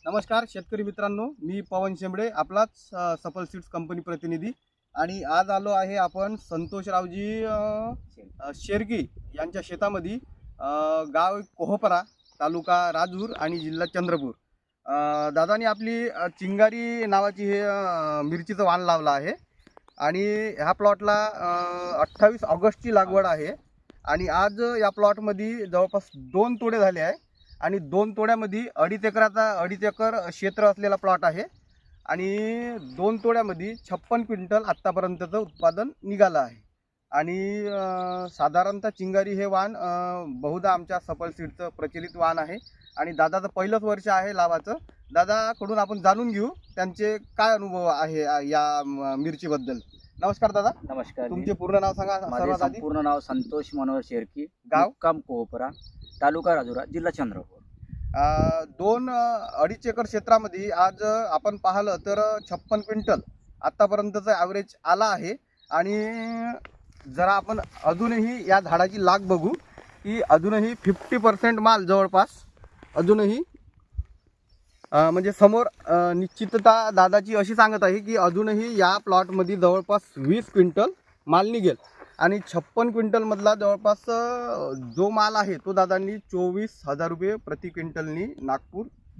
नमस्कार शेतकरी मित्रांनो, मी पवन शेंबडे आपलाच सफल सीड्स कंपनी प्रतिनिधी. आणि आज आलो आहे आपण संतोषरावजी शेरगी यांच्या शेतामध्ये. गाव कोहपरा, तालुका राजूर आणि जिल्हा चंद्रपूर. दादानी आपली चिंगारी नावाची हे मिरचीचं वाण लावलं आहे. आणि ह्या प्लॉटला 28 ऑगस्टची लागवड आहे. आणि आज या प्लॉटमध्ये जवळपास 2 तोडे झाले आहे. आणि 2 तोड्यामध्ये 2.5 एकर क्षेत्र असलेला प्लॉट आहे. आणि 2 तोड्यामध्ये 56 क्विंटल आत्तापर्यंतचं उत्पादन निघालं आहे. आणि साधारणतः चिंगारी हे वाण बहुधा आमच्या सफल सीडचं प्रचलित वाण आहे. आणि दादाचं पहिलंच वर्ष आहे लावाचं. दादाकडून आपण जाणून घेऊ त्यांचे काय अनुभव आहे या मिरचीबद्दल. नमस्कार दादा. नमस्कार. तुमचे पूर्ण नाव सांगा माझे सर्वात आधी. संपूर्ण नाव संतोष मनोहर शेरकी, गाव? मुक्काम कोहपरा, तालुका राजुरा, जिल्हा चंद्रपूर. 2-2.5 एकर क्षेत्रामध्ये आज आपण पाहिलं तर 56 क्विंटल आत्तापर्यंतचं ॲव्हरेज आला आहे. आणि जरा आपण अजूनही या झाडाची लाग बघू की अजूनही 50% माल जवळपास अजूनही म्हणजे समोर निश्चितता दादाची अशी सांगत आहे की अजूनही या प्लॉटमध्ये जवळपास 20 क्विंटल माल निघेल. आणि 56 क्विंटलमधला जवळपास जो माल आहे तो दादांनी 24,000 रुपये प्रति क्विंटलनी नागपूर